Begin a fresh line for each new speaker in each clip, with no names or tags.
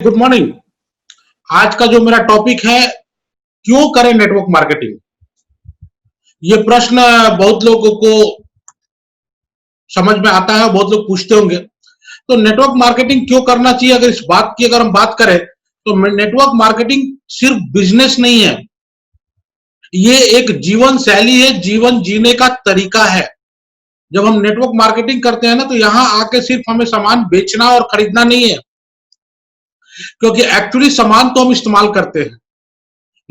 Good morning. आज का जो मेरा टॉपिक है, क्यों करें नेटवर्क मार्केटिंग। ये प्रश्न बहुत लोगों को समझ में आता है, बहुत लोग पूछते होंगे। तो नेटवर्क मार्केटिंग क्यों करना चाहिए, अगर इस बात की अगर हम बात करें तो नेटवर्क मार्केटिंग सिर्फ बिजनेस नहीं है, ये एक जीवन शैली है, जीवन जीने का तरीका है। जब हम नेटवर्क मार्केटिंग करते हैं ना, तो यहां आके सिर्फ हमें सामान बेचना और खरीदना नहीं है, क्योंकि एक्चुअली सामान तो हम इस्तेमाल करते हैं,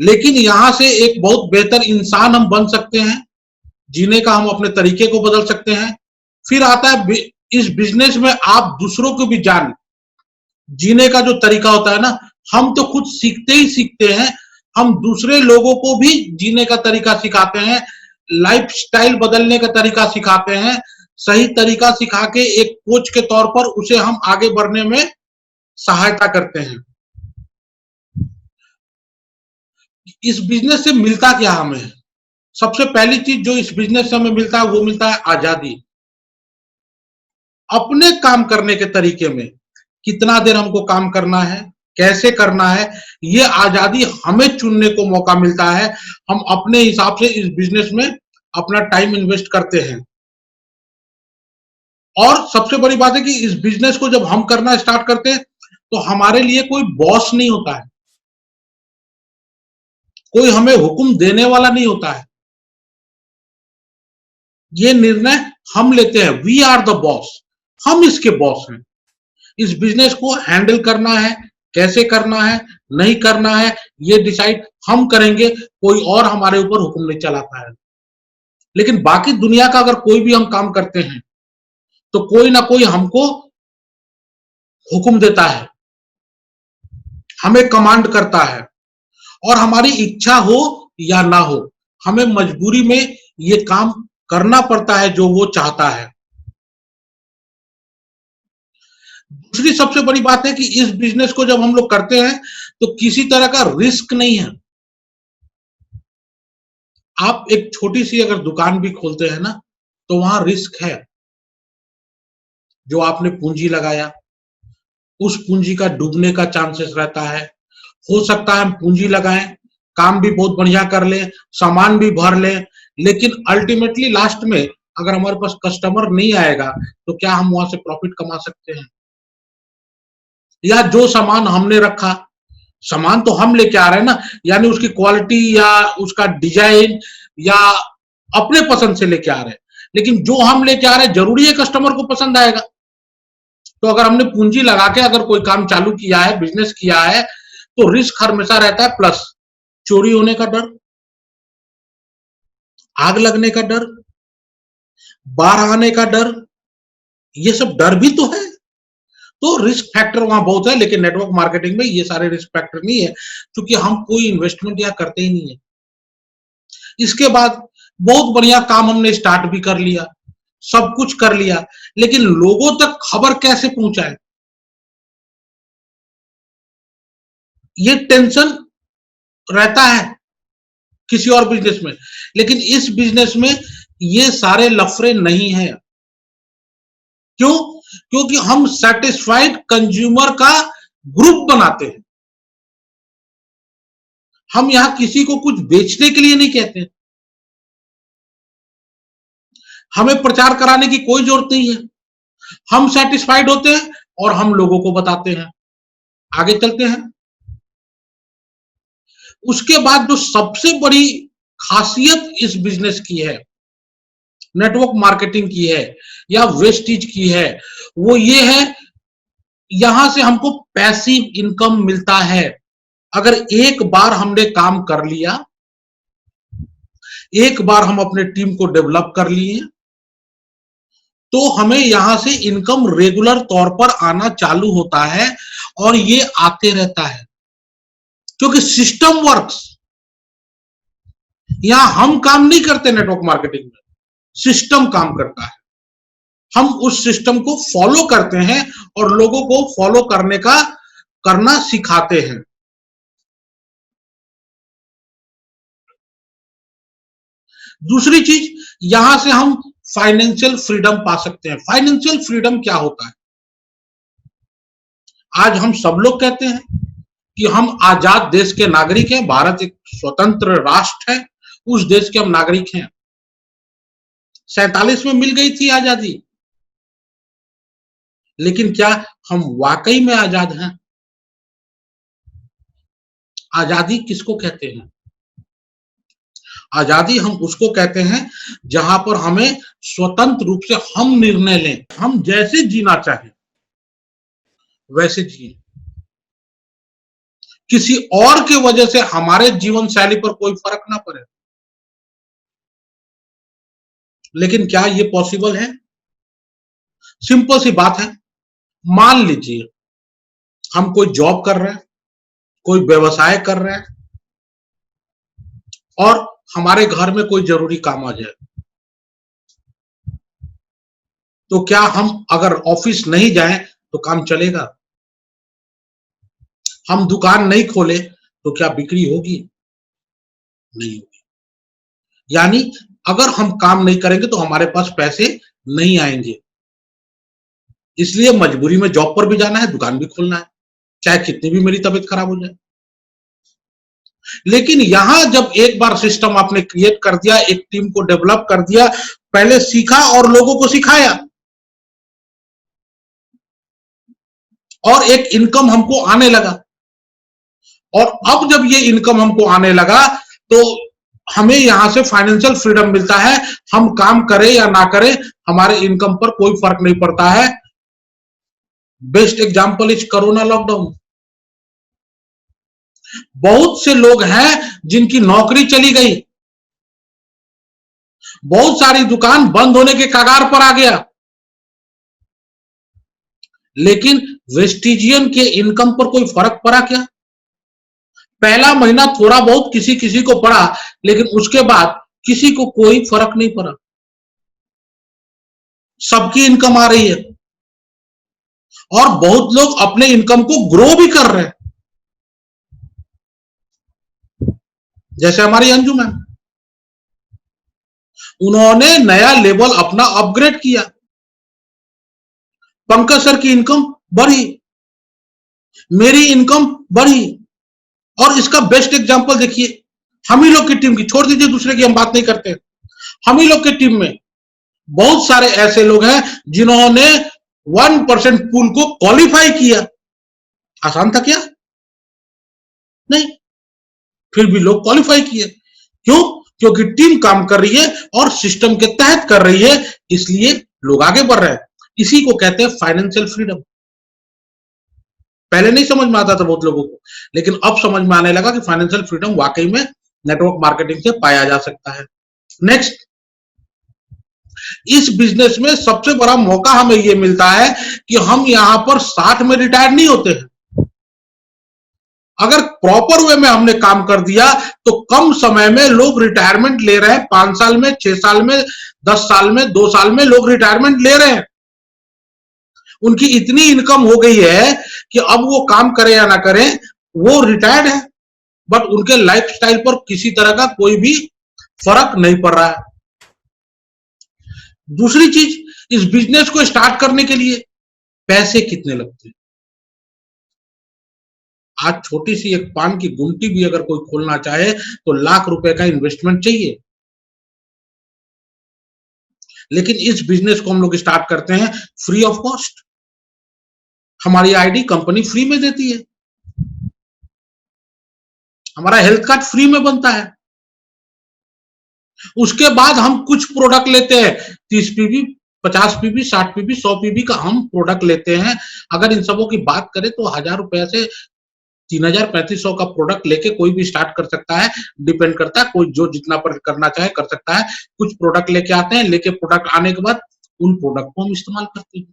लेकिन यहां से एक बहुत बेहतर इंसान हम बन सकते हैं, जीने का हम अपने तरीके को बदल सकते हैं। फिर आता है इस बिजनेस में आप दूसरों को भी जान, जीने का जो तरीका होता है ना, हम तो खुद सीखते ही सीखते हैं, हम दूसरे लोगों को भी जीने का तरीका सिखाते हैं, लाइफस्टाइल बदलने का तरीका सिखाते हैं, सही तरीका सिखा के एक कोच के तौर पर उसे हम आगे बढ़ने में सहायता करते हैं। इस बिजनेस से मिलता क्या हमें? सबसे पहली चीज जो इस बिजनेस से हमें मिलता है, वो मिलता है आजादी। अपने काम करने के तरीके में कितना देर हमको काम करना है, कैसे करना है, ये आजादी हमें चुनने को मौका मिलता है। हम अपने हिसाब से इस बिजनेस में अपना टाइम इन्वेस्ट करते हैं। और सबसे बड़ी बात है कि इस बिजनेस को जब हम करना स्टार्ट करते हैं तो हमारे लिए कोई बॉस नहीं होता है, कोई हमें हुक्म देने वाला नहीं होता है। ये निर्णय हम लेते हैं, वी आर द बॉस, हम इसके बॉस हैं। इस बिजनेस को हैंडल करना है, कैसे करना है, नहीं करना है, ये डिसाइड हम करेंगे, कोई और हमारे ऊपर हुक्म नहीं चलाता है। लेकिन बाकी दुनिया का अगर कोई भी हम काम करते हैं तो कोई ना कोई हमको हुक्म देता है, हमें कमांड करता है, और हमारी इच्छा हो या ना हो, हमें मजबूरी में ये काम करना पड़ता है जो वो चाहता है। दूसरी सबसे बड़ी बात है कि इस बिजनेस को जब हम लोग करते हैं तो किसी तरह का रिस्क नहीं है। आप एक छोटी सी अगर दुकान भी खोलते हैं ना, तो वहां रिस्क है। जो आपने पूंजी लगाया, उस पूंजी का डूबने का चांसेस रहता है। हो सकता है हम पूंजी लगाएं, काम भी बहुत बढ़िया कर लें, सामान भी भर लें, लेकिन अल्टीमेटली लास्ट में अगर हमारे पास कस्टमर नहीं आएगा तो क्या हम वहां से प्रॉफिट कमा सकते हैं? या जो सामान हमने रखा, सामान तो हम लेके आ रहे हैं ना, यानी उसकी क्वालिटी या उसका डिजाइन या अपने पसंद से लेके आ रहे हैं, लेकिन जो हम लेके आ रहे हैं जरूरी है कस्टमर को पसंद आएगा। तो अगर हमने पूंजी लगा के अगर कोई काम चालू किया है, बिजनेस किया है, तो रिस्क हमेशा रहता है प्लस। चोरी होने का डर, आग लगने का डर, बाढ़ आने का डर, ये सब डर भी तो है। तो रिस्क फैक्टर वहां बहुत है, लेकिन नेटवर्क मार्केटिंग में ये सारे रिस्क फैक्टर नहीं है, क्योंकि हम कोई इन्वेस्टमेंट यहाँ करते ही नहीं है। इसके बाद बहुत बढ़िया काम हमने स्टार्ट भी कर लिया, सब कुछ कर लिया, लेकिन लोगों तक खबर कैसे पहुंचाए, ये टेंशन रहता है किसी और बिजनेस में। लेकिन इस बिजनेस में ये सारे लफड़े नहीं है। क्यों? क्योंकि हम सेटिस्फाइड कंज्यूमर का ग्रुप बनाते हैं। हम यहां किसी को कुछ बेचने के लिए नहीं कहते, हमें प्रचार कराने की कोई जरूरत नहीं है। हम सेटिस्फाइड होते हैं और हम लोगों को बताते हैं। आगे चलते हैं। उसके बाद जो सबसे बड़ी खासियत इस बिजनेस की है, नेटवर्क मार्केटिंग की है या वेस्टीज की है, वो ये है, यहां से हमको पैसिव इनकम मिलता है। अगर एक बार हमने काम कर लिया, एक बार हम अपने टीम को डेवलप कर लिए, तो हमें यहां से इनकम रेगुलर तौर पर आना चालू होता है, और ये आते रहता है क्योंकि सिस्टम वर्क्स। यहां हम काम नहीं करते, नेटवर्क मार्केटिंग में सिस्टम काम करता है। हम उस सिस्टम को फॉलो करते हैं और लोगों को फॉलो करना सिखाते हैं। दूसरी चीज, यहां से हम फाइनेंशियल फ्रीडम पा सकते हैं। फाइनेंशियल फ्रीडम क्या होता है? आज हम सब लोग कहते हैं कि हम आजाद देश के नागरिक हैं, भारत एक स्वतंत्र राष्ट्र है, उस देश के हम नागरिक हैं। 47 में मिल गई थी आजादी, लेकिन क्या हम वाकई में आजाद हैं? आजादी किसको कहते हैं? आजादी हम उसको कहते हैं जहां पर हमें स्वतंत्र रूप से हम निर्णय लें, हम जैसे जीना चाहें वैसे जिए, किसी और के वजह से हमारे जीवन शैली पर कोई फर्क ना पड़े। लेकिन क्या ये पॉसिबल है? सिंपल सी बात है, मान लीजिए हम कोई जॉब कर रहे हैं, कोई व्यवसाय कर रहे हैं और हमारे घर में कोई जरूरी काम आ जाए, तो क्या हम अगर ऑफिस नहीं जाएं तो काम चलेगा? हम दुकान नहीं खोले तो क्या बिक्री होगी? नहीं होगी। यानी अगर हम काम नहीं करेंगे तो हमारे पास पैसे नहीं आएंगे, इसलिए मजबूरी में जॉब पर भी जाना है, दुकान भी खोलना है, चाहे कितनी भी मेरी तबीयत खराब हो जाए। लेकिन यहां जब एक बार सिस्टम आपने क्रिएट कर दिया, एक टीम को डेवलप कर दिया, पहले सीखा और लोगों को सिखाया, और एक इनकम हमको आने लगा, और अब जब ये इनकम हमको आने लगा तो हमें यहां से फाइनेंशियल फ्रीडम मिलता है। हम काम करें या ना करें, हमारे इनकम पर कोई फर्क नहीं पड़ता है। Best example is corona lockdown. बहुत से लोग हैं जिनकी नौकरी चली गई, बहुत सारी दुकान बंद होने के कगार पर आ गया, लेकिन वेस्टिजियन के इनकम पर कोई फर्क पड़ा क्या? पहला महीना थोड़ा बहुत किसी किसी को पड़ा, लेकिन उसके बाद किसी को कोई फर्क नहीं पड़ा। सबकी इनकम आ रही है और बहुत लोग अपने इनकम को ग्रो भी कर रहे हैं, जैसे हमारी अंजू मैम, उन्होंने नया लेवल अपना अपग्रेड किया। पंकज सर की इनकम बढ़ी, मेरी इनकम बढ़ी, और इसका बेस्ट एग्जांपल देखिए, हम ही लोग की टीम की, छोड़ दीजिए दूसरे की हम बात नहीं करते, हम ही लोग की टीम में बहुत सारे ऐसे लोग हैं जिन्होंने 1% पूल को क्वालिफाई किया। आसान था क्या? नहीं, फिर भी लोग क्वालिफाई किए। क्यों? क्योंकि टीम काम कर रही है और सिस्टम के तहत कर रही है, इसलिए लोग आगे बढ़ रहे हैं। इसी को कहते हैं फाइनेंशियल फ्रीडम। पहले नहीं समझ में आता था बहुत लोगों को, लेकिन अब समझ में आने लगा कि फाइनेंशियल फ्रीडम वाकई में नेटवर्क मार्केटिंग से पाया जा सकता है। नेक्स्ट, इस बिजनेस में सबसे बड़ा मौका हमें यह मिलता है कि हम यहां पर 60 में रिटायर नहीं होते हैं। अगर प्रॉपर वे में हमने काम कर दिया तो कम समय में लोग रिटायरमेंट ले रहे हैं। 5 साल में, 6 साल में, 10 साल में, 2 साल में लोग रिटायरमेंट ले रहे हैं। उनकी इतनी इनकम हो गई है कि अब वो काम करें या ना करें, वो रिटायर्ड है, बट उनके लाइफस्टाइल पर किसी तरह का कोई भी फर्क नहीं पड़ रहा है। दूसरी चीज, इस बिजनेस को स्टार्ट करने के लिए पैसे कितने लगते हैं? आज छोटी सी एक पान की गुमटी भी अगर कोई खोलना चाहे तो लाख रुपए का इन्वेस्टमेंट चाहिए। लेकिन इस बिजनेस को हम लोग स्टार्ट करते हैं फ्री ऑफ कॉस्ट। हमारी आईडी कंपनी फ्री में देती है, हमारा हेल्थ कार्ड फ्री में बनता है। उसके बाद हम कुछ प्रोडक्ट लेते हैं, 30 पीबी, 50 पीबी, 60 पीबी, 100 पीबी का हम प्रोडक्ट लेते हैं। अगर इन सबों की बात करें तो 1000 रुपए से 3000, 3500 का प्रोडक्ट लेके कोई भी स्टार्ट कर सकता है। डिपेंड करता है, कोई जो जितना पर करना चाहे कर सकता है। कुछ प्रोडक्ट लेके आते हैं, लेके प्रोडक्ट आने के बाद उन प्रोडक्ट को हम इस्तेमाल करते हैं।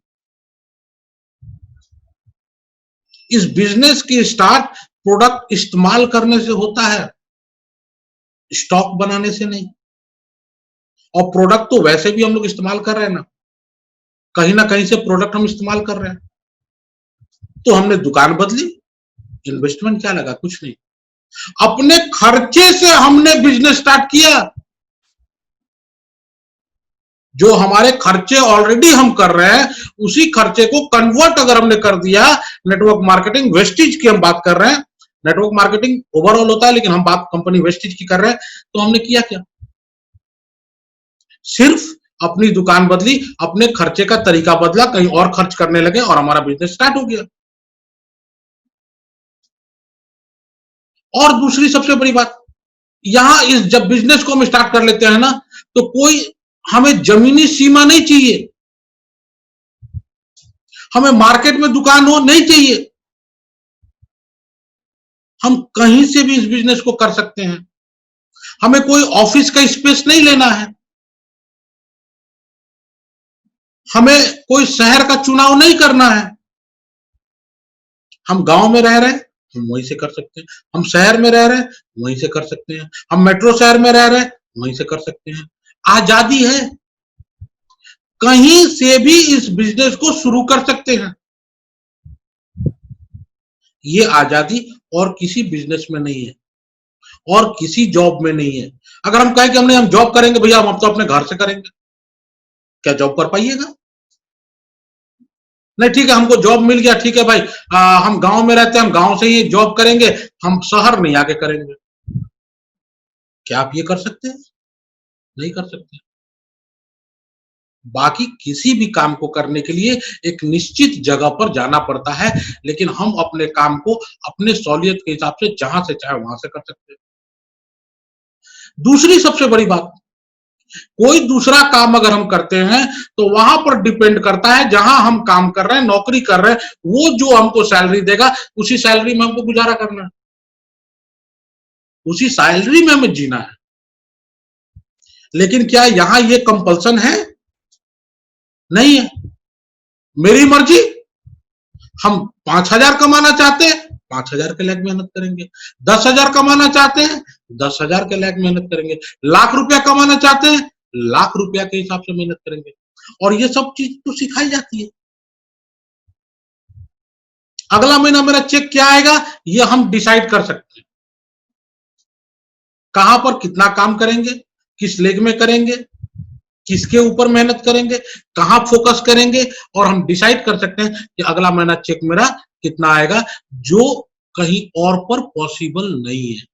इस बिजनेस की स्टार्ट प्रोडक्ट इस्तेमाल करने से होता है, स्टॉक बनाने से नहीं। और प्रोडक्ट तो वैसे भी हम लोग इस्तेमाल कर रहे हैं ना कहीं से प्रोडक्ट हम इस्तेमाल कर रहे हैं। तो हमने दुकान बदली, इन्वेस्टमेंट क्या लगा? कुछ नहीं, अपने खर्चे से हमने बिजनेस स्टार्ट किया। जो हमारे खर्चे ऑलरेडी हम कर रहे हैं उसी खर्चे को कन्वर्ट अगर हमने कर दिया, नेटवर्क मार्केटिंग वेस्टेज की हम बात कर रहे हैं, नेटवर्क मार्केटिंग ओवरऑल होता है लेकिन हम बात कंपनी वेस्टेज की कर रहे हैं, तो हमने किया क्या? सिर्फ अपनी दुकान बदली, अपने खर्चे का तरीका बदला, कहीं और खर्च करने लगे और हमारा बिजनेस स्टार्ट हो गया। और दूसरी सबसे बड़ी बात, यहां इस जब बिजनेस को हम स्टार्ट कर लेते हैं ना, तो कोई हमें जमीनी सीमा नहीं चाहिए, हमें मार्केट में दुकान हो नहीं चाहिए, हम कहीं से भी इस बिजनेस को कर सकते हैं। हमें कोई ऑफिस का स्पेस नहीं लेना है, हमें कोई शहर का चुनाव नहीं करना है। हम गांव में रह रहे हैं, हम वहीं से कर सकते हैं, हम शहर में रह रहे हैं वहीं से कर सकते हैं, हम मेट्रो शहर में रह रहे हैं वहीं से कर सकते हैं। आजादी है, कहीं से भी इस बिजनेस को शुरू कर सकते हैं। ये आजादी और किसी बिजनेस में नहीं है और किसी जॉब में नहीं है। अगर हम कहें कि हम जॉब करेंगे भैया, हम तो अपने घर से करेंगे, क्या जॉब कर पाइएगा? नहीं, ठीक है, हमको जॉब मिल गया, ठीक है भाई, हम गांव में रहते हैं, हम गांव से ही जॉब करेंगे, हम शहर नहीं आके करेंगे। क्या आप ये कर सकते हैं? नहीं कर सकते। बाकी किसी भी काम को करने के लिए एक निश्चित जगह पर जाना पड़ता है, लेकिन हम अपने काम को अपने सहूलियत के हिसाब से जहां से चाहे वहां से कर सकते हैं। दूसरी सबसे बड़ी बात, कोई दूसरा काम अगर हम करते हैं तो वहां पर डिपेंड करता है, जहां हम काम कर रहे हैं, नौकरी कर रहे हैं, वो जो हमको सैलरी देगा उसी सैलरी में हमको गुजारा करना है, उसी सैलरी में हमें जीना है। लेकिन क्या यहां ये कंपल्सन है? नहीं है। मेरी मर्जी, हम 5,000 कमाना चाहते हैं 5,000 के लायक मेहनत करेंगे, 10,000 कमाना चाहते हैं 10,000 के लायक मेहनत करेंगे, लाख रुपया कमाना चाहते हैं लाख रुपया के हिसाब से मेहनत करेंगे। और ये सब चीज तो सिखाई जाती है। अगला महीना मेरा चेक क्या आएगा ये हम डिसाइड कर सकते हैं, कहां पर कितना काम करेंगे, किस लेग में करेंगे, किसके ऊपर मेहनत करेंगे, कहां फोकस करेंगे, और हम डिसाइड कर सकते हैं कि अगला महीना चेक मेरा कितना आएगा, जो कहीं और पर पॉसिबल नहीं है।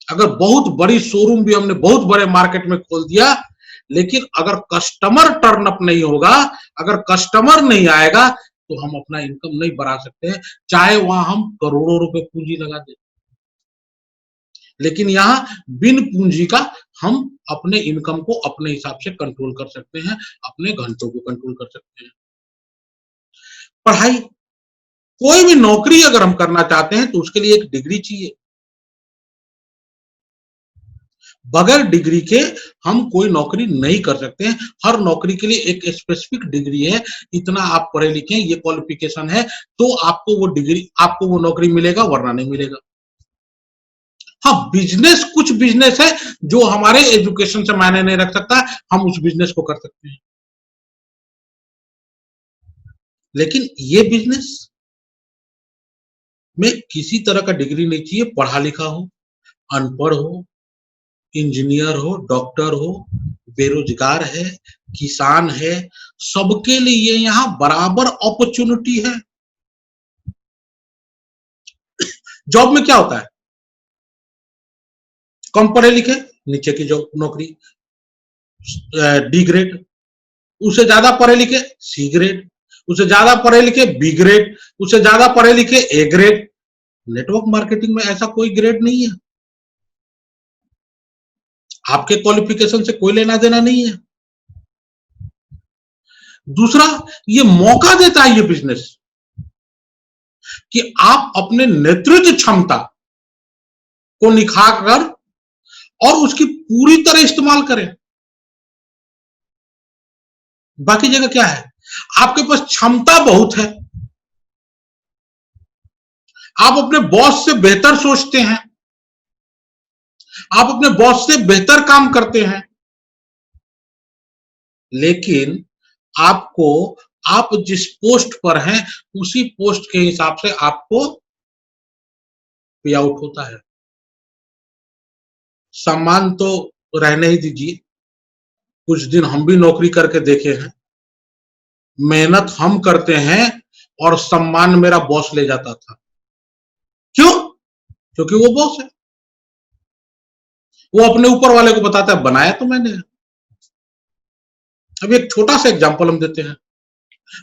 अगर बहुत बड़ी शोरूम भी हमने बहुत बड़े मार्केट में खोल दिया, लेकिन अगर कस्टमर टर्न अप नहीं होगा, अगर कस्टमर नहीं आएगा, तो हम अपना इनकम नहीं बढ़ा सकते हैं, चाहे वहां हम करोड़ों रुपए पूंजी लगा दें। लेकिन यहां बिन पूंजी का हम अपने इनकम को अपने हिसाब से कंट्रोल कर सकते हैं, अपने घंटों को कंट्रोल कर सकते हैं। पढ़ाई, कोई भी नौकरी अगर हम करना चाहते हैं तो उसके लिए एक डिग्री चाहिए। बगैर डिग्री के हम कोई नौकरी नहीं कर सकते हैं। हर नौकरी के लिए एक स्पेसिफिक डिग्री है, इतना आप पढ़े लिखे हैं, ये क्वालिफिकेशन है, तो आपको वो डिग्री, आपको वो नौकरी मिलेगा, वरना नहीं मिलेगा। हाँ, बिजनेस, कुछ बिजनेस है जो हमारे एजुकेशन से मायने नहीं रख सकता, हम उस बिजनेस को कर सकते हैं। लेकिन ये बिजनेस में किसी तरह का डिग्री नहीं चाहिए, पढ़ा लिखा हो, अनपढ़ हो, इंजीनियर हो, डॉक्टर हो, बेरोजगार है, किसान है, सबके लिए यहाँ बराबर अपॉर्चुनिटी है। जॉब में क्या होता है, कम पढ़े लिखे नीचे की जॉब नौकरी, डी ग्रेड, उससे ज्यादा पढ़े लिखे सी ग्रेड, उससे ज्यादा पढ़े लिखे बी ग्रेड, उससे ज्यादा पढ़े लिखे ए ग्रेड। नेटवर्क मार्केटिंग में ऐसा कोई ग्रेड नहीं है, आपके क्वालिफिकेशन से कोई लेना देना नहीं है। दूसरा, ये मौका देता है ये बिजनेस कि आप अपने नेतृत्व क्षमता को निखार कर और उसकी पूरी तरह इस्तेमाल करें। बाकी जगह क्या है, आपके पास क्षमता बहुत है, आप अपने बॉस से बेहतर सोचते हैं, आप अपने बॉस से बेहतर काम करते हैं, लेकिन आपको, आप जिस पोस्ट पर हैं उसी पोस्ट के हिसाब से आपको पे आउट होता है। सम्मान तो रहने ही दीजिए, कुछ दिन हम भी नौकरी करके देखे हैं, मेहनत हम करते हैं और सम्मान मेरा बॉस ले जाता था। क्यों? क्योंकि वो बॉस है, वो अपने ऊपर वाले को बताता है बनाया तो मैंने है। अब एक छोटा सा एग्जांपल हम देते हैं।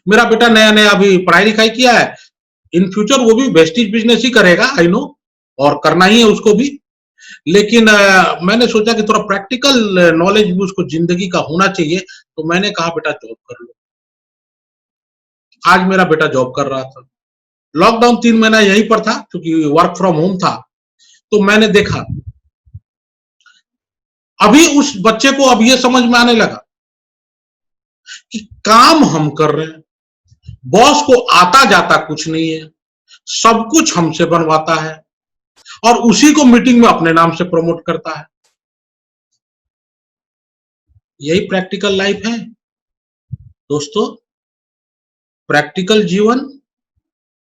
मेरा बेटा नया नया अभी पढ़ाई लिखाई किया है, इन फ्यूचर वो भी वेस्टेज बिजनेस ही करेगा, आई नो, और करना ही है उसको भी। लेकिन मैंने सोचा कि थोड़ा प्रैक्टिकल नॉलेज भी उसको जिंदगी का होना चाहिए, तो मैंने कहा बेटा जॉब कर लो। आज मेरा बेटा जॉब कर रहा था। लॉकडाउन 3 महीना यहीं पर था क्योंकि वर्क फ्रॉम होम था, तो मैंने देखा अभी उस बच्चे को अब ये समझ में आने लगा कि काम हम कर रहे हैं, बॉस को आता जाता कुछ नहीं है, सब कुछ हमसे बनवाता है और उसी को मीटिंग में अपने नाम से प्रमोट करता है। यही प्रैक्टिकल लाइफ है दोस्तों। प्रैक्टिकल जीवन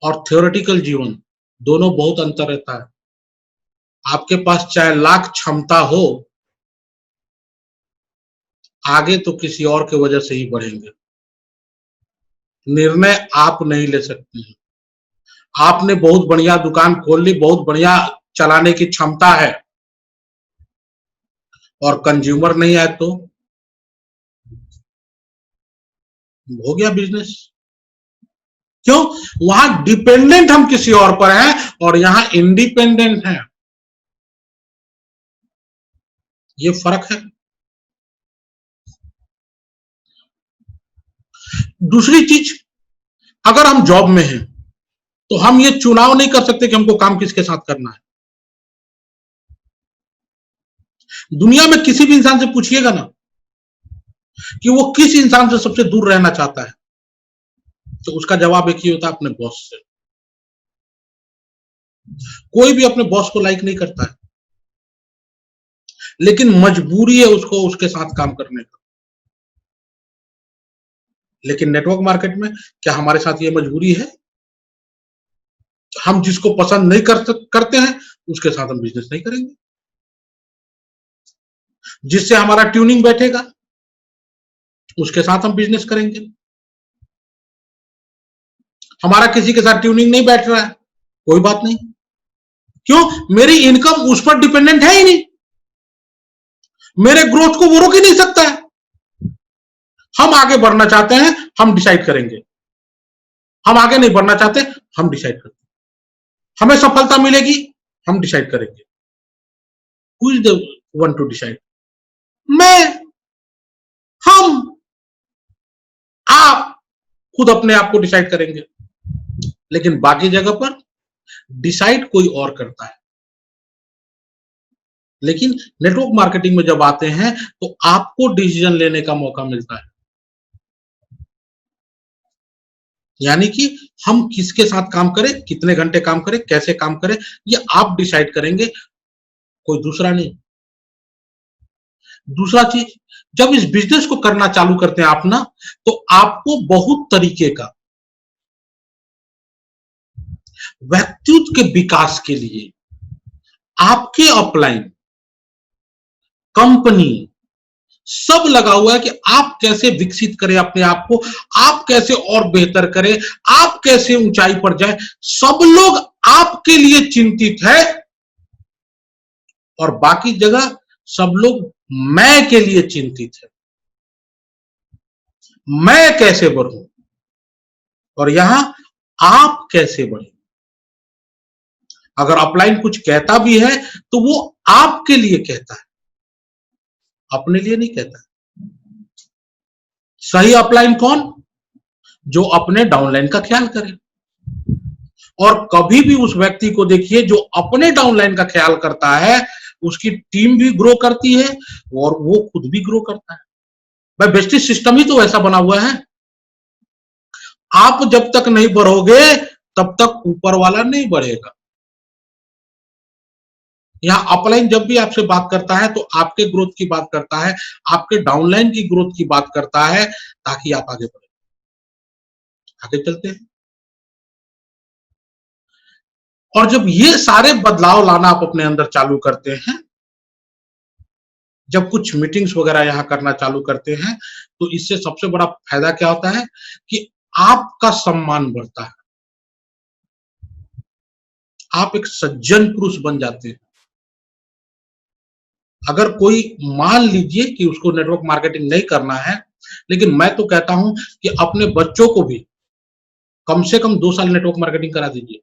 और थ्योरेटिकल जीवन दोनों बहुत अंतर रहता है। आपके पास चाहे लाख क्षमता हो, आगे तो किसी और के वजह से ही बढ़ेंगे। निर्णय आप नहीं ले सकते हैं। आपने बहुत बढ़िया दुकान खोल ली, बहुत बढ़िया चलाने की क्षमता है, और कंज्यूमर नहीं आए तो हो गया बिजनेस। क्यों? वहां डिपेंडेंट हम किसी और पर हैं और यहां इंडिपेंडेंट हैं। ये फर्क है। दूसरी चीज, अगर हम जॉब में हैं तो हम ये चुनाव नहीं कर सकते कि हमको काम किसके साथ करना है। दुनिया में किसी भी इंसान से पूछिएगा ना कि वो किस इंसान से सबसे दूर रहना चाहता है, तो उसका जवाब एक ही होता है, अपने बॉस से। कोई भी अपने बॉस को लाइक नहीं करता है, लेकिन मजबूरी है उसको उसके साथ काम करने का। लेकिन नेटवर्क मार्केट में क्या हमारे साथ ये मजबूरी है? हम जिसको पसंद नहीं करते हैं उसके साथ हम बिजनेस नहीं करेंगे। जिससे हमारा ट्यूनिंग बैठेगा उसके साथ हम बिजनेस करेंगे। हमारा किसी के साथ ट्यूनिंग नहीं बैठ रहा है, कोई बात नहीं। क्यों? मेरी इनकम उस पर डिपेंडेंट है ही नहीं, मेरे ग्रोथ को वो रोक ही नहीं सकता है। हम आगे बढ़ना चाहते हैं, हम डिसाइड करेंगे। हम आगे नहीं बढ़ना चाहते, हम डिसाइड करते हैं। हमें सफलता मिलेगी, हम डिसाइड करेंगे। Who is the one two decide? मैं, हम, आप खुद अपने आप को डिसाइड करेंगे। लेकिन बाकी जगह पर डिसाइड कोई और करता है। लेकिन नेटवर्क मार्केटिंग में जब आते हैं तो आपको डिसीजन लेने का मौका मिलता है। यानी कि हम किसके साथ काम करें, कितने घंटे काम करें, कैसे काम करें, ये आप डिसाइड करेंगे, कोई दूसरा नहीं। दूसरा चीज, जब इस बिजनेस को करना चालू करते हैं आप ना, तो आपको बहुत तरीके का व्यक्तित्व के विकास के लिए आपके अपलाइन, कंपनी, सब लगा हुआ है कि आप कैसे विकसित करें अपने आप को, आप कैसे और बेहतर करें, आप कैसे ऊंचाई पर जाए। सब लोग आपके लिए चिंतित है और बाकी जगह सब लोग मैं के लिए चिंतित है, मैं कैसे बढ़ूं, और यहां आप कैसे बढ़े। अगर अपलाइन कुछ कहता भी है तो वो आपके लिए कहता है, अपने लिए नहीं कहता। सही अपलाइन कौन? जो अपने डाउनलाइन का ख्याल करे। और कभी भी उस व्यक्ति को देखिए जो अपने डाउनलाइन का ख्याल करता है, उसकी टीम भी ग्रो करती है और वो खुद भी ग्रो करता है। भाई वेस्टेज सिस्टम ही तो ऐसा बना हुआ है। आप जब तक नहीं बढ़ोगे तब तक ऊपर वाला नहीं बढ़ेगा। यहाँ अपलाइन जब भी आपसे बात करता है तो आपके ग्रोथ की बात करता है, आपके डाउनलाइन की ग्रोथ की बात करता है, ताकि आप आगे बढ़े। आगे चलते हैं। और जब ये सारे बदलाव लाना आप अपने अंदर चालू करते हैं जब कुछ मीटिंग्स वगैरह यहाँ करना चालू करते हैं, तो इससे सबसे बड़ा फायदा क्या होता है कि आपका सम्मान बढ़ता है, आप एक सज्जन पुरुष बन जाते हैं। अगर कोई मान लीजिए कि उसको नेटवर्क मार्केटिंग नहीं करना है, लेकिन मैं तो कहता हूं कि अपने बच्चों को भी कम से कम 2 साल नेटवर्क मार्केटिंग करा दीजिए।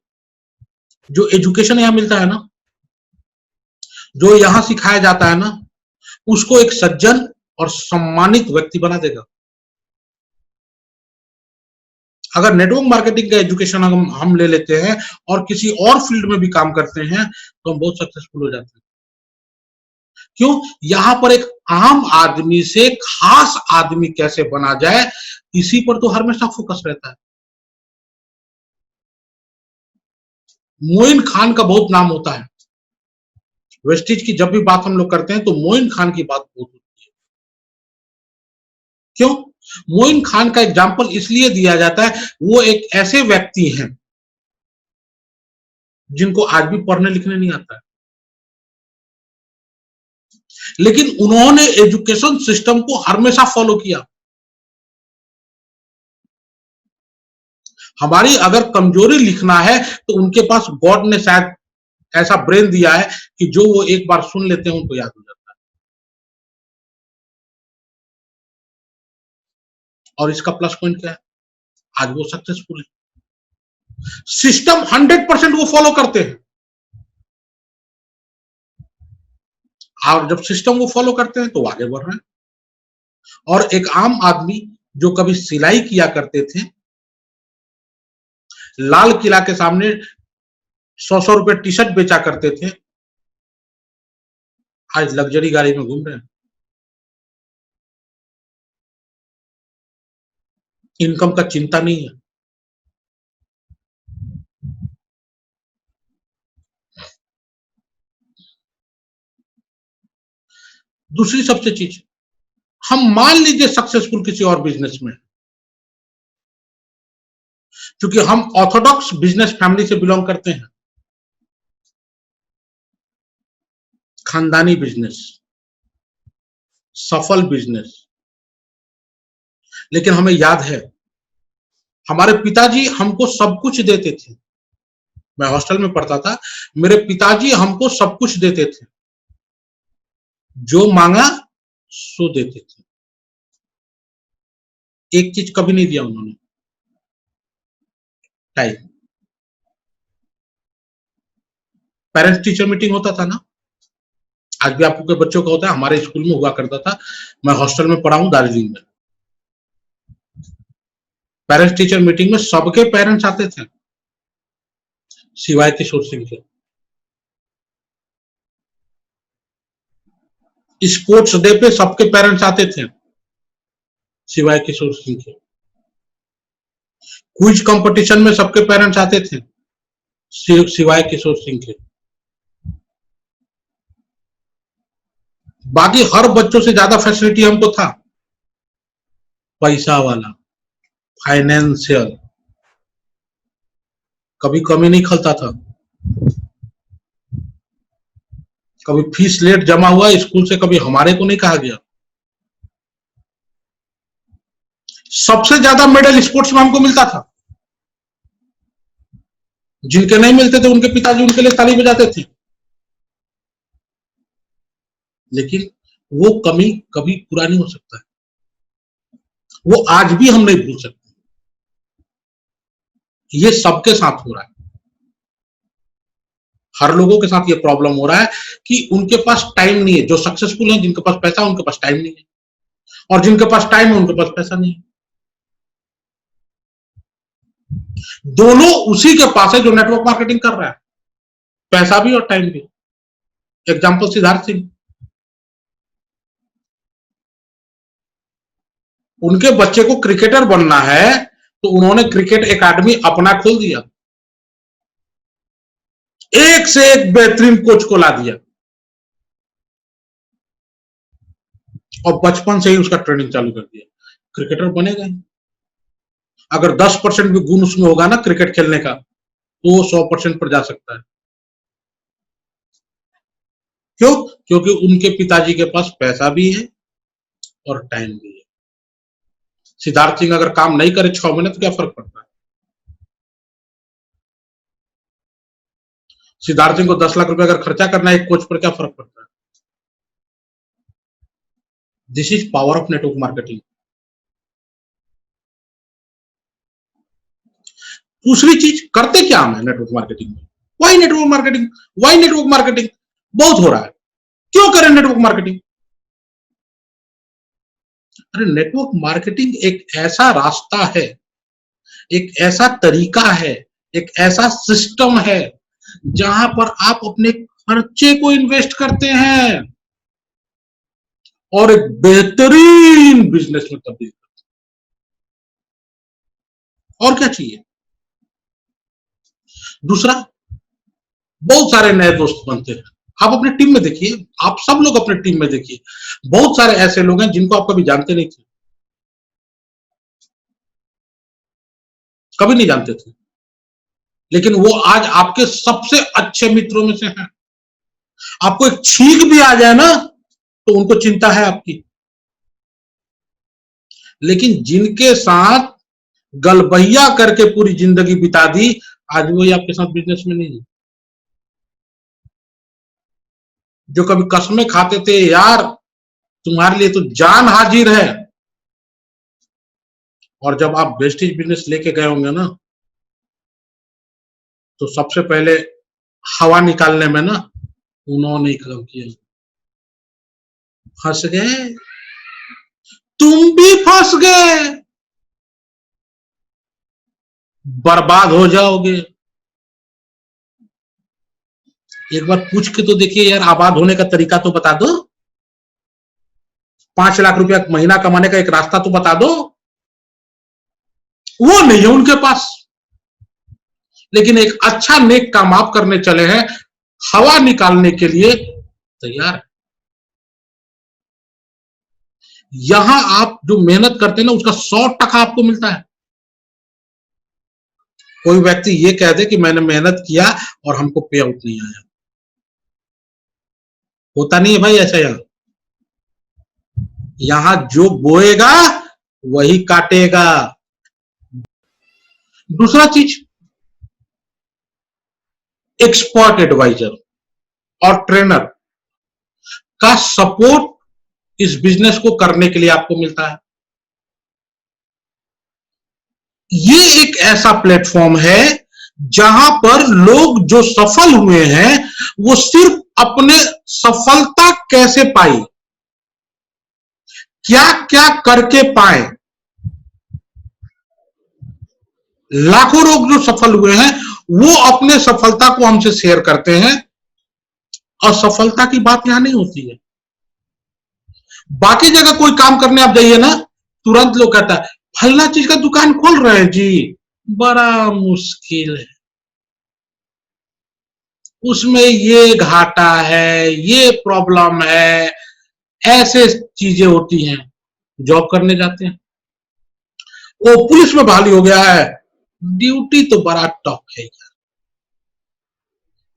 जो एजुकेशन यहाँ मिलता है ना, जो यहाँ सिखाया जाता है ना, उसको एक सज्जन और सम्मानित व्यक्ति बना देगा। अगर नेटवर्क मार्केटिंग का एजुकेशन हम ले लेते हैं और किसी और फील्ड में भी काम करते हैं, तो हम बहुत सक्सेसफुल हो जाते हैं। क्यों? यहां पर एक आम आदमी से खास आदमी कैसे बना जाए, इसी पर तो हमेशा फोकस रहता है। मोइन खान का बहुत नाम होता है। वेस्टिज की जब भी बात हम लोग करते हैं तो मोइन खान की बात बहुत होती है। क्यों? मोइन खान का एग्जाम्पल इसलिए दिया जाता है, वो एक ऐसे व्यक्ति हैं जिनको आज भी पढ़ने लिखने नहीं आता है, लेकिन उन्होंने एजुकेशन सिस्टम को हमेशा फॉलो किया। हमारी अगर कमजोरी लिखना है तो उनके पास गॉड ने शायद ऐसा ब्रेन दिया है कि जो वो एक बार सुन लेते हैं उनको याद हो जाता है। और इसका प्लस पॉइंट क्या है? आज वो सक्सेसफुल है। सिस्टम 100% वो फॉलो करते हैं, और जब सिस्टम वो फॉलो करते हैं तो आगे बढ़ रहे हैं। और एक आम आदमी जो कभी सिलाई किया करते थे, लाल किला के सामने 100 रुपए टी शर्ट बेचा करते थे, आज लग्जरी गाड़ी में घूम रहे हैं। इनकम का चिंता नहीं है। दूसरी सबसे चीज, हम मान लीजिए सक्सेसफुल किसी और बिजनेस में, क्योंकि हम ऑर्थोडॉक्स बिजनेस फैमिली से बिलोंग करते हैं, खानदानी बिजनेस, सफल बिजनेस। लेकिन हमें याद है, हमारे पिताजी हमको सब कुछ देते थे। मैं हॉस्टल में पढ़ता था, मेरे पिताजी हमको सब कुछ देते थे, जो मांगा सो देते थे। एक चीज कभी नहीं दिया उन्होंने, टाइम। पेरेंट्स टीचर मीटिंग होता था ना, आज भी आपके बच्चों का होता है, हमारे स्कूल में हुआ करता था। मैं हॉस्टल में पढ़ा हूं दार्जिलिंग में। पेरेंट्स टीचर मीटिंग में सबके पेरेंट्स आते थे सिवाय किशोर सिंह के। स्पोर्ट्स डे पे सबके पेरेंट्स आते थे सिवाय किशोर सिंह के। क्विज कंपटीशन में सबके पेरेंट्स आते थे सिवाय किशोर सिंह के। बाकी हर बच्चों से ज्यादा फैसिलिटी हमको था, पैसा वाला, फाइनेंशियल, कभी कमी नहीं खलता था। कभी फीस लेट जमा हुआ स्कूल से, कभी हमारे को नहीं कहा गया। सबसे ज्यादा मेडल स्पोर्ट्स में हमको मिलता था। जिनके नहीं मिलते थे उनके पिताजी उनके लिए ताली बजाते थे। लेकिन वो कमी कभी पूरा नहीं हो सकता है, वो आज भी हम नहीं भूल सकते। ये सबके साथ हो रहा है। हर लोगों के साथ ये प्रॉब्लम हो रहा है कि उनके पास टाइम नहीं है। जो सक्सेसफुल है, जिनके पास पैसा, उनके पास टाइम नहीं है, और जिनके पास टाइम है उनके पास पैसा नहीं है। दोनों उसी के पास है जो नेटवर्क मार्केटिंग कर रहा है, पैसा भी और टाइम भी। एग्जाम्पल सिद्धार्थ सिंह, उनके बच्चे को क्रिकेटर बनना है तो उन्होंने क्रिकेट एकेडमी अपना खोल दिया, एक से एक बेहतरीन कोच को ला दिया, और बचपन से ही उसका ट्रेनिंग चालू कर दिया। क्रिकेटर बनेगा। अगर 10% भी गुण उसमें होगा ना क्रिकेट खेलने का, तो वो 100% पर जा सकता है। क्यों? क्योंकि उनके पिताजी के पास पैसा भी है और टाइम भी है। सिद्धार्थ सिंह अगर काम नहीं करे 6 महीने तो क्या फर्क पड़ता है? सिद्धार्थ सिंह को 10 लाख रुपए अगर खर्चा करना है एक कोच पर, क्या फर्क पड़ता है? This is power of network marketing. दूसरी चीज, करते क्या हम नेटवर्क मार्केटिंग में? Why network marketing? Why network marketing? बहुत हो रहा है, क्यों करें नेटवर्क मार्केटिंग? अरे नेटवर्क मार्केटिंग एक ऐसा रास्ता है, एक ऐसा तरीका है, एक ऐसा सिस्टम है जहां पर आप अपने खर्चे को इन्वेस्ट करते हैं और एक बेहतरीन बिजनेस में तब्दील करते हैं। और क्या चाहिए? दूसरा, बहुत सारे नए दोस्त बनते हैं। आप अपने टीम में देखिए, आप सब लोग अपने टीम में देखिए, बहुत सारे ऐसे लोग हैं जिनको आप कभी जानते नहीं थे, कभी नहीं जानते थे, लेकिन वो आज आपके सबसे अच्छे मित्रों में से हैं। आपको एक छींक भी आ जाए ना तो उनको चिंता है आपकी। लेकिन जिनके साथ गलबहिया करके पूरी जिंदगी बिता दी, आज वही आपके साथ बिजनेस में नहीं है। जो कभी कसमें खाते थे, यार तुम्हारे लिए तो जान हाजिर है, और जब आप वेस्टेज बिजनेस लेके गए होंगे ना, तो सबसे पहले हवा निकालने में ना उन्होंने ही काम किया। फंस गए, तुम भी फंस गए, बर्बाद हो जाओगे। एक बार पूछ के तो देखिए यार, आबाद होने का तरीका तो बता दो। 5 लाख रुपया महीना कमाने का एक रास्ता तो बता दो। वो नहीं है उनके पास। लेकिन एक अच्छा नेक काम आप करने चले हैं, हवा निकालने के लिए तैयार है। यहां आप जो मेहनत करते हैं ना, उसका 100% आपको मिलता है। कोई व्यक्ति ये कह दे कि मैंने मेहनत किया और हमको पे आउट नहीं आया, होता नहीं है भाई ऐसा। यहां जो बोएगा वही काटेगा। दूसरा चीज, एक्सपर्ट एडवाइजर और ट्रेनर का सपोर्ट इस बिजनेस को करने के लिए आपको मिलता है। ये एक ऐसा प्लेटफॉर्म है जहां पर लोग जो सफल हुए हैं वो सिर्फ अपने सफलता कैसे पाई, क्या क्या करके पाए। लाखों लोग जो सफल हुए हैं वो अपने सफलता को हमसे शेयर करते हैं। असफलता की बात यहां नहीं होती है। बाकी जगह कोई काम करने आप जाइए ना, तुरंत लोग कहता है फलना चीज का दुकान खोल रहे हैं जी, बड़ा मुश्किल है, उसमें ये घाटा है, ये प्रॉब्लम है, ऐसे चीजें होती हैं। जॉब करने जाते हैं, वो पुलिस में बहाली हो गया है, ड्यूटी तो बड़ा टफ है,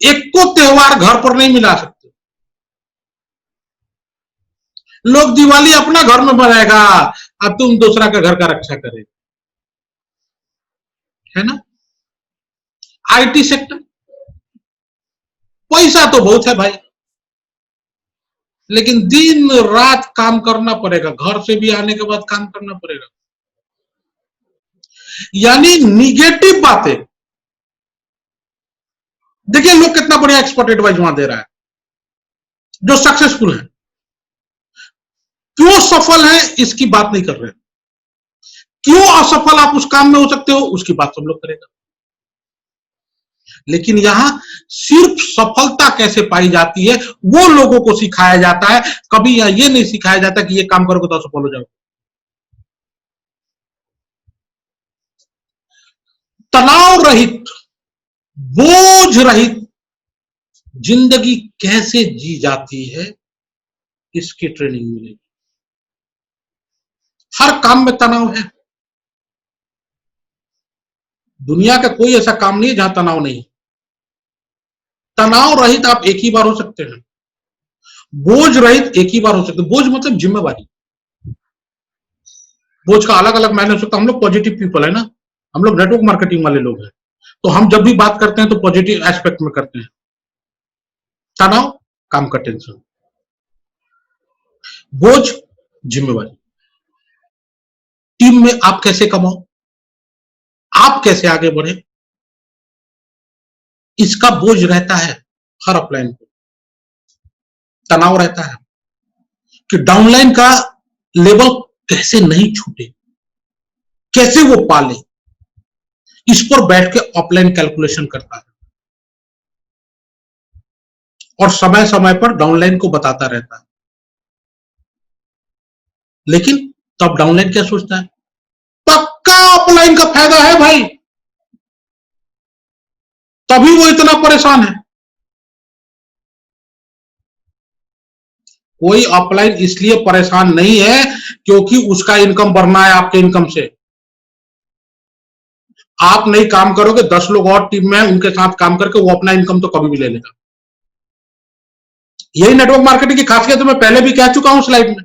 एक को त्योहार घर पर नहीं मिला सकते। लोग दिवाली अपना घर में बनाएगा, अब तुम दूसरा का घर का रक्षा करे, है ना। आईटी सेक्टर, पैसा तो बहुत है भाई, लेकिन दिन रात काम करना पड़ेगा, घर से भी आने के बाद काम करना पड़ेगा। यानी निगेटिव बातें देखिए, लोग कितना बढ़िया एक्सपर्ट एडवाइस वहां दे रहा है, जो सक्सेसफुल है। क्यों सफल है इसकी बात नहीं कर रहे, क्यों असफल आप उस काम में हो सकते हो उसकी बात सब लोग करेगा। लेकिन यहां सिर्फ सफलता कैसे पाई जाती है वो लोगों को सिखाया जाता है। कभी ये नहीं सिखाया जाता कि ये काम करोगे तो सफल हो जाओगे। तनाव रहित, बोझ रहित जिंदगी कैसे जी जाती है, इसकी ट्रेनिंग मिलेगी। हर काम में तनाव है, दुनिया का कोई ऐसा काम नहीं है जहां तनाव नहीं। तनाव रहित आप एक ही बार हो सकते हैं। बोझ रहित एक ही बार हो सकता है। बोझ मतलब जिम्मेवारी। बोझ का अलग अलग मायने हो सकता है। हम लोग पॉजिटिव पीपल है ना, हम लोग नेटवर्क मार्केटिंग वाले लोग हैं, तो हम जब भी बात करते हैं तो पॉजिटिव एस्पेक्ट में करते हैं। तनाव काम का टेंशन, बोझ जिम्मेवारी। टीम में आप कैसे कमाओ, आप कैसे आगे बढ़े, इसका बोझ रहता है हर अपलाइन को। तनाव रहता है कि डाउनलाइन का लेवल कैसे नहीं छूटे, कैसे वो पाले, इस पर बैठ के अपलाइन कैलकुलेशन करता है और समय समय पर डाउनलाइन को बताता रहता है। लेकिन तब डाउनलाइन क्या सोचता है, पक्का अपलाइन का फायदा है भाई, तभी वो इतना परेशान है। कोई अपलाइन इसलिए परेशान नहीं है क्योंकि उसका इनकम बढ़ना है आपके इनकम से। आप नहीं काम करोगे, 10 लोग और टीम में उनके साथ काम करके वो अपना इनकम तो कभी भी ले लेगा। यही नेटवर्क मार्केटिंग की खासियत है, मैं पहले भी कह चुका हूं स्लाइड में।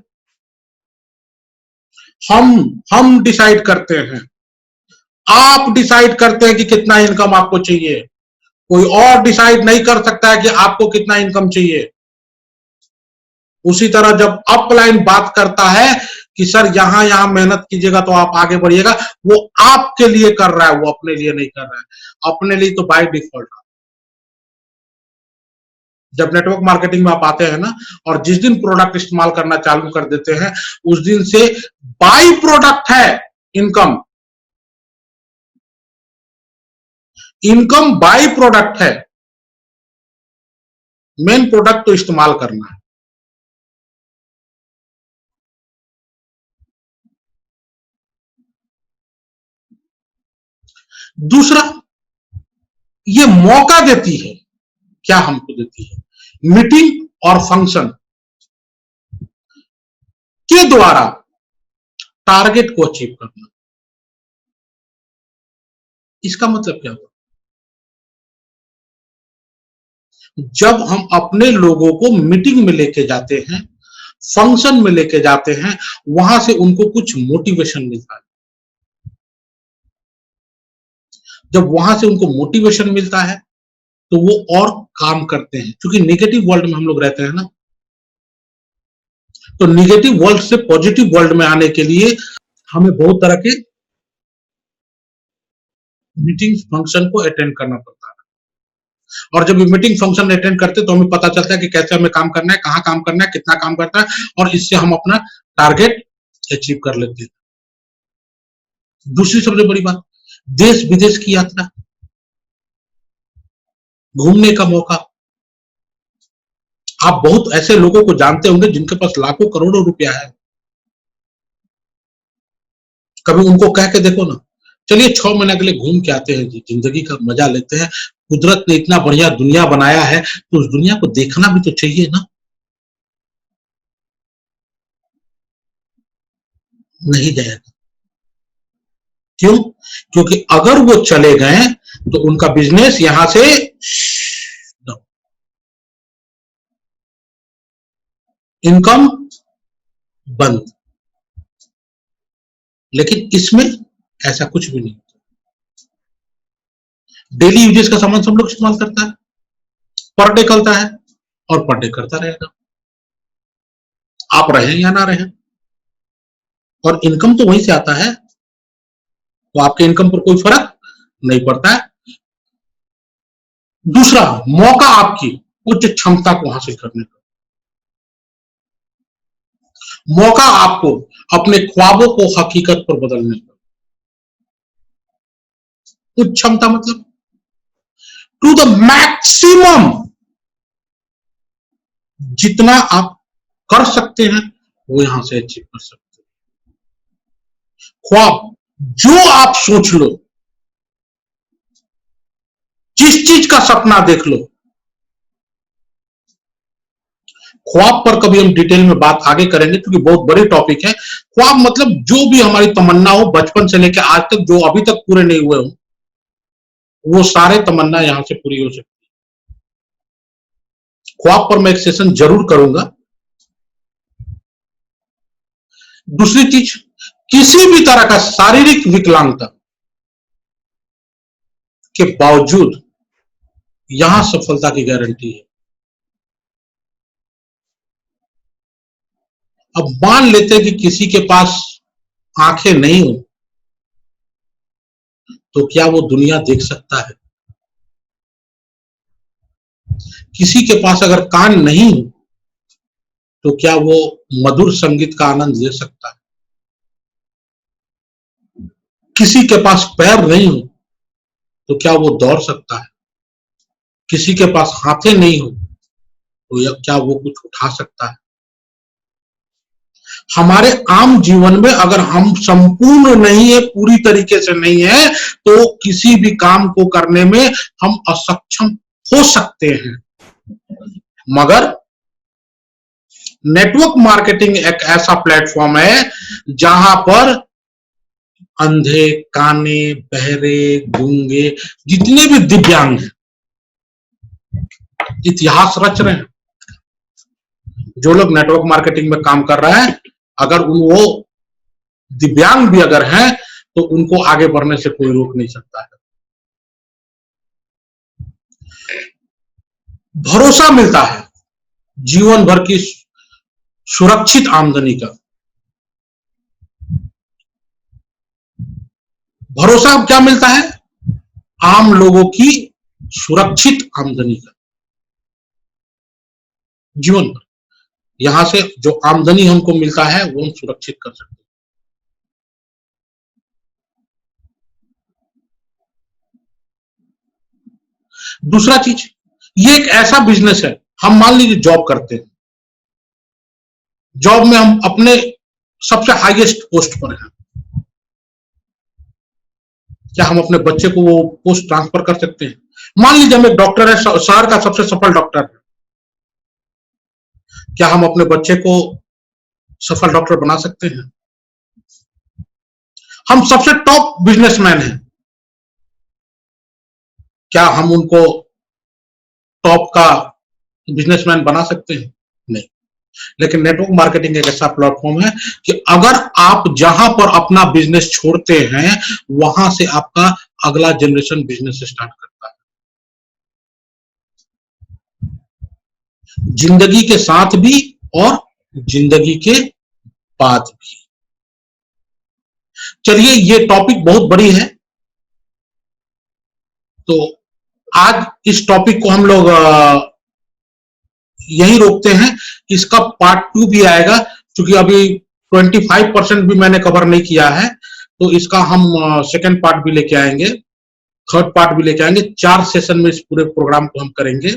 हम डिसाइड करते हैं, आप डिसाइड करते हैं कि कितना इनकम आपको चाहिए। कोई और डिसाइड नहीं कर सकता है कि आपको कितना इनकम चाहिए। उसी तरह जब अपलाइन बात करता है कि सर यहां यहां मेहनत कीजिएगा तो आप आगे बढ़िएगा, वो आपके लिए कर रहा है, वो अपने लिए नहीं कर रहा है। अपने लिए तो बाय डिफॉल्ट। जब नेटवर्क मार्केटिंग में आप आते हैं ना, और जिस दिन प्रोडक्ट इस्तेमाल करना चालू कर देते हैं, उस दिन से बाई प्रोडक्ट है इनकम। इनकम बाई प्रोडक्ट है, मेन प्रोडक्ट तो इस्तेमाल करना है। दूसरा, ये मौका देती है, क्या हमको देती है, मीटिंग और फंक्शन के द्वारा टारगेट को अचीव करना। इसका मतलब क्या हुआ, जब हम अपने लोगों को मीटिंग में लेके जाते हैं, फंक्शन में लेके जाते हैं, वहां से उनको कुछ मोटिवेशन मिलता है। जब वहां से उनको मोटिवेशन मिलता है तो वो और काम करते हैं, क्योंकि नेगेटिव वर्ल्ड में हम लोग रहते हैं ना, तो नेगेटिव वर्ल्ड से पॉजिटिव वर्ल्ड में आने के लिए हमें बहुत तरह के मीटिंग फंक्शन को अटेंड करना पड़ता है। और जब मीटिंग फंक्शन अटेंड करते हैं तो हमें पता चलता है कि कैसे हमें काम करना है, कहाँ काम करना है, कितना काम करना है, और इससे हम अपना टारगेट अचीव कर लेते हैं। दूसरी सबसे बड़ी बात, देश विदेश की यात्रा, घूमने का मौका। आप बहुत ऐसे लोगों को जानते होंगे जिनके पास लाखों करोड़ों रुपया है। कभी उनको कह के देखो ना, चलिए 6 महीने के लिए घूम के आते हैं जी, जिंदगी का मजा लेते हैं, कुदरत ने इतना बढ़िया दुनिया बनाया है तो उस दुनिया को देखना भी तो चाहिए ना। नहीं जाएगा। क्यों? क्योंकि अगर वो चले गए तो उनका बिजनेस यहां से इनकम बंद। लेकिन इसमें ऐसा कुछ भी नहीं। डेली यूजेस का सामान सब लोग इस्तेमाल करता है, पर डे चलता है और पर डे करता रहेगा, आप रहें या ना रहें, और इनकम तो वहीं से आता है, तो आपके इनकम पर कोई फर्क नहीं पड़ता है। दूसरा मौका, आपकी उच्च क्षमता को हासिल करने का मौका, आपको अपने ख्वाबों को हकीकत पर बदलने का। उच्च क्षमता मतलब टू द मैक्सिमम, जितना आप कर सकते हैं वो यहां से अचीव कर सकते हैं। ख्वाब, जो आप सोच लो, जिस चीज का सपना देख लो। ख्वाब पर कभी हम डिटेल में बात आगे करेंगे क्योंकि बहुत बड़ी टॉपिक है। ख्वाब मतलब जो भी हमारी तमन्ना हो, बचपन से लेकर आज तक जो अभी तक पूरे नहीं हुए हो, वो सारे तमन्ना यहां से पूरी हो सकती है। ख्वाब पर मैं एक सेशन जरूर करूंगा, दूसरी चीज, किसी भी तरह का शारीरिक विकलांगता के बावजूद यहां सफलता की गारंटी है। अब मान लेते हैं कि किसी के पास आंखें नहीं हो, तो क्या वो दुनिया देख सकता है? किसी के पास अगर कान नहीं हो, तो क्या वो मधुर संगीत का आनंद ले सकता है? किसी के पास पैर नहीं हो, तो क्या वो दौड़ सकता है? किसी के पास हाथें नहीं हो, तो क्या वो कुछ उठा सकता है? हमारे आम जीवन में अगर हम संपूर्ण नहीं है, पूरी तरीके से नहीं है, तो किसी भी काम को करने में हम असक्षम हो सकते हैं। मगर नेटवर्क मार्केटिंग एक ऐसा प्लेटफॉर्म है जहां पर अंधे, काने, बहरे, गूंगे, जितने भी दिव्यांग हैं, इतिहास रच रहे हैं। जो लोग नेटवर्क मार्केटिंग में काम कर रहे हैं, अगर वो दिव्यांग भी अगर हैं, तो उनको आगे बढ़ने से कोई रोक नहीं सकता है। भरोसा मिलता है जीवन भर की सुरक्षित आमदनी का। भरोसा क्या मिलता है? आम लोगों की सुरक्षित आमदनी का। जीवन भर यहां से जो आमदनी हमको मिलता है वो हम सुरक्षित कर सकते हैं। दूसरा चीज, ये एक ऐसा बिजनेस है, हम मान लीजिए जॉब करते हैं, जॉब में हम अपने सबसे हाईएस्ट पोस्ट पर हैं, क्या हम अपने बच्चे को वो पोस्ट ट्रांसफर कर सकते हैं? मान लीजिए हम एक डॉक्टर है, शहर का सबसे सफल डॉक्टर है, क्या हम अपने बच्चे को सफल डॉक्टर बना सकते हैं? हम सबसे टॉप बिजनेसमैन हैं, क्या हम उनको टॉप का बिजनेसमैन बना सकते हैं? नहीं। लेकिन नेटवर्क मार्केटिंग एक ऐसा प्लेटफॉर्म है कि अगर आप जहां पर अपना बिजनेस छोड़ते हैं, वहां से आपका अगला जनरेशन बिजनेस स्टार्ट करता है। जिंदगी के साथ भी और जिंदगी के बाद भी। चलिए, ये टॉपिक बहुत बड़ी है, तो आज इस टॉपिक को हम लोग यही रोकते हैं। इसका पार्ट 2 भी आएगा, क्योंकि अभी 25% भी मैंने कवर नहीं किया है, तो इसका हम सेकंड पार्ट भी लेके आएंगे, थर्ड पार्ट भी लेके आएंगे। 4 सेशन में इस पूरे प्रोग्राम को हम करेंगे।